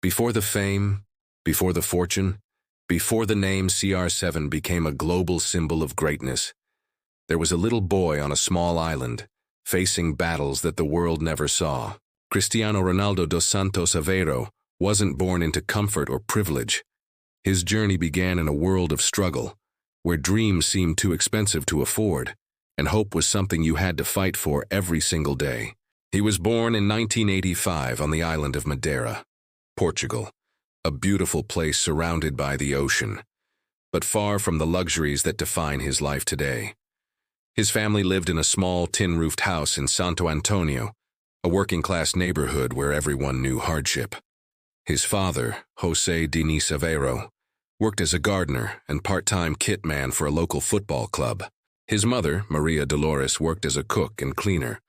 Before the fame, before the fortune, before the name CR7 became a global symbol of greatness, there was a little boy on a small island, facing battles that the world never saw. Cristiano Ronaldo dos Santos Aveiro wasn't born into comfort or privilege. His journey began in a world of struggle, where dreams seemed too expensive to afford, and hope was something you had to fight for every single day. He was born in 1985 on the island of Madeira, Portugal, a beautiful place surrounded by the ocean, but far from the luxuries that define his life today. His family lived in a small tin-roofed house in Santo Antonio, a working-class neighborhood where everyone knew hardship. His father, José Diniz Aveiro, worked as a gardener and part-time kit man for a local football club. His mother, Maria Dolores, worked as a cook and cleaner,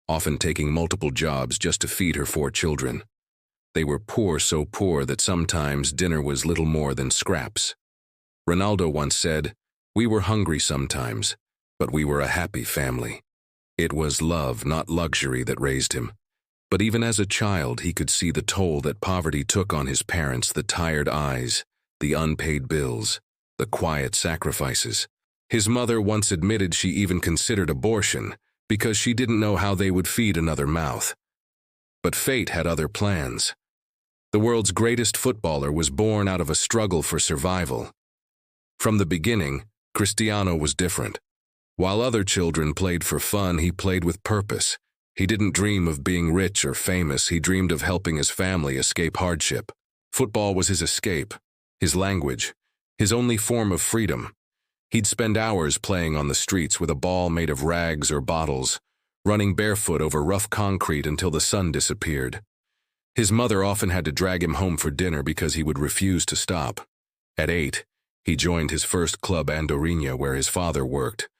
often taking multiple jobs just to feed her 4 children. They were poor, so poor that sometimes dinner was little more than scraps. Ronaldo once said, "We were hungry sometimes, but we were a happy family." It was love, not luxury, that raised him. But even as a child, he could see the toll that poverty took on his parents, the tired eyes, the unpaid bills, the quiet sacrifices. His mother once admitted she even considered abortion because she didn't know how they would feed another mouth. But fate had other plans. The world's greatest footballer was born out of a struggle for survival. From the beginning, Cristiano was different. While other children played for fun, he played with purpose. He didn't dream of being rich or famous, he dreamed of helping his family escape hardship. Football was his escape, his language, his only form of freedom. He'd spend hours playing on the streets with a ball made of rags or bottles, running barefoot over rough concrete until the sun disappeared. His mother often had to drag him home for dinner because he would refuse to stop. At 8, he joined his first club, Andorinha, where his father worked.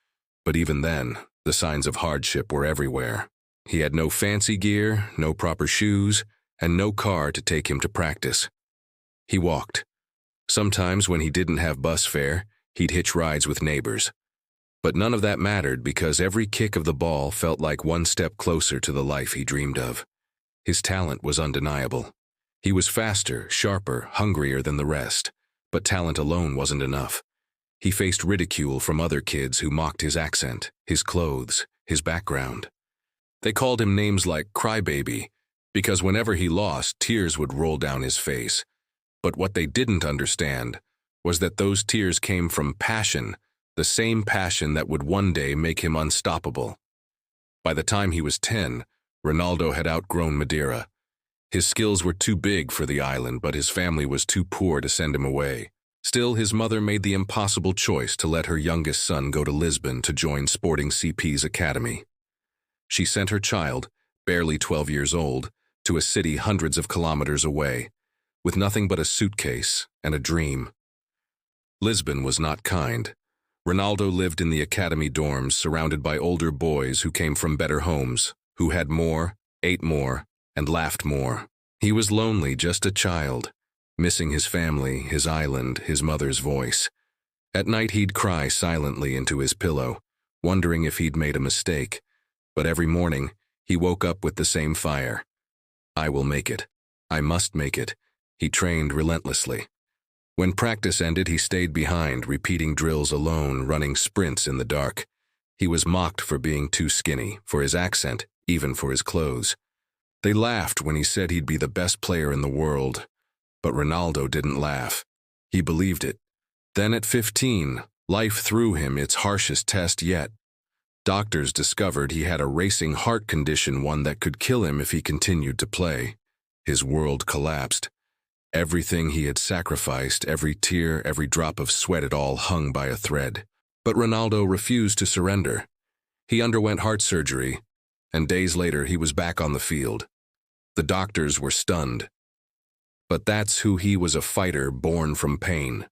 But even then, the signs of hardship were everywhere. He had no fancy gear, no proper shoes, and no car to take him to practice. He walked. Sometimes when he didn't have bus fare, he'd hitch rides with neighbors. But none of that mattered because every kick of the ball felt like one step closer to the life he dreamed of. His talent was undeniable. He was faster, sharper, hungrier than the rest, but talent alone wasn't enough. He faced ridicule from other kids who mocked his accent, his clothes, his background. They called him names like Crybaby because whenever he lost, tears would roll down his face. But what they didn't understand was that those tears came from passion, the same passion that would one day make him unstoppable. By the time he was 10, Ronaldo had outgrown Madeira. His skills were too big for the island, but his family was too poor to send him away. Still, his mother made the impossible choice to let her youngest son go to Lisbon to join Sporting CP's academy. She sent her child, barely 12 years old, to a city hundreds of kilometers away, with nothing but a suitcase and a dream. Lisbon was not kind. Ronaldo lived in the academy dorms, surrounded by older boys who came from better homes, who had more, ate more, and laughed more. He was lonely, just a child, missing his family, his island, his mother's voice. At night he'd cry silently into his pillow, wondering if he'd made a mistake. But every morning, he woke up with the same fire. I will make it. I must make it. He trained relentlessly. When practice ended, he stayed behind, repeating drills alone, running sprints in the dark. He was mocked for being too skinny, for his accent, even for his clothes. They laughed when he said he'd be the best player in the world. But Ronaldo didn't laugh. He believed it. Then at 15, life threw him its harshest test yet. Doctors discovered he had a racing heart condition, one that could kill him if he continued to play. His world collapsed. Everything he had sacrificed, every tear, every drop of sweat, it all hung by a thread. But Ronaldo refused to surrender. He underwent heart surgery, and days later he was back on the field. The doctors were stunned. But that's who he was, a fighter born from pain.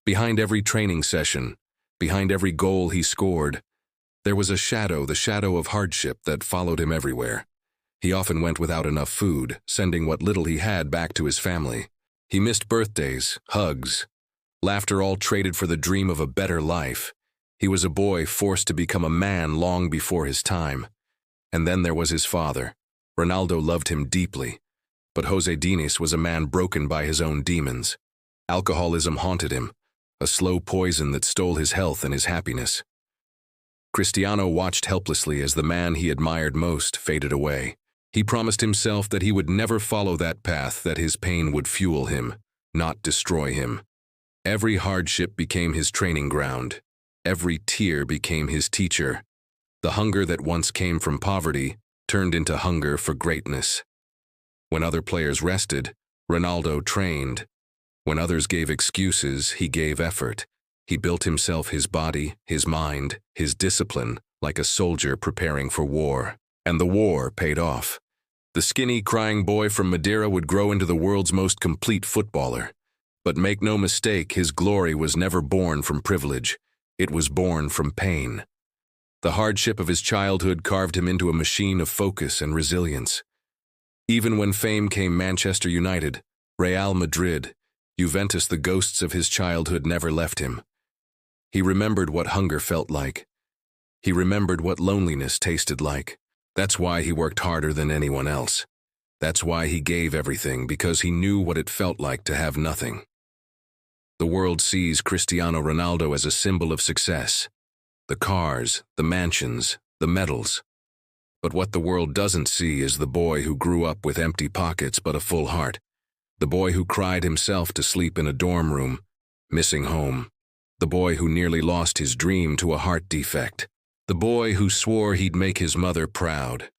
Behind every training session, behind every goal he scored, there was a shadow, the shadow of hardship that followed him everywhere. He often went without enough food, sending what little he had back to his family. He missed birthdays, hugs, laughter, all traded for the dream of a better life. He was a boy forced to become a man long before his time. And then there was his father. Ronaldo loved him deeply, But José Diniz was a man broken by his own demons. Alcoholism haunted him, a slow poison that stole his health and his happiness. Cristiano watched helplessly as the man he admired most faded away. He promised himself that he would never follow that path, that his pain would fuel him, not destroy him. Every hardship became his training ground. Every tear became his teacher. The hunger that once came from poverty turned into hunger for greatness. When other players rested, Ronaldo trained. When others gave excuses, he gave effort. He built himself his body, his mind, his discipline, like a soldier preparing for war. And the war paid off. The skinny, crying boy from Madeira would grow into the world's most complete footballer. But make no mistake, his glory was never born from privilege. It was born from pain. The hardship of his childhood carved him into a machine of focus and resilience. Even when fame came, Manchester United, Real Madrid, Juventus, the ghosts of his childhood never left him. He remembered what hunger felt like. He remembered what loneliness tasted like. That's why he worked harder than anyone else. That's why he gave everything, because he knew what it felt like to have nothing. The world sees Cristiano Ronaldo as a symbol of success. The cars, the mansions, the medals. But what the world doesn't see is the boy who grew up with empty pockets but a full heart. The boy who cried himself to sleep in a dorm room, missing home. The boy who nearly lost his dream to a heart defect. The boy who swore he'd make his mother proud.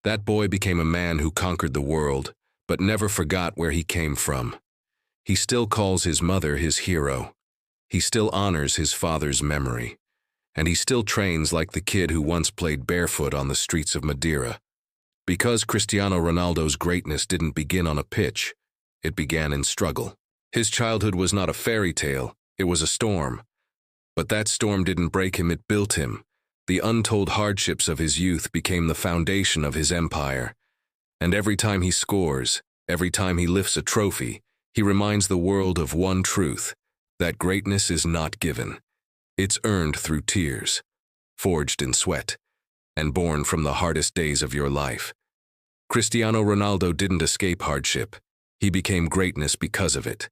That boy became a man who conquered the world, but never forgot where he came from. He still calls his mother his hero. He still honors his father's memory. And he still trains like the kid who once played barefoot on the streets of Madeira. Because Cristiano Ronaldo's greatness didn't begin on a pitch, it began in struggle. His childhood was not a fairy tale, it was a storm. But that storm didn't break him, it built him. The untold hardships of his youth became the foundation of his empire. And every time he scores, every time he lifts a trophy, he reminds the world of one truth, that greatness is not given. It's earned through tears, forged in sweat, and born from the hardest days of your life. Cristiano Ronaldo didn't escape hardship. He became greatness because of it.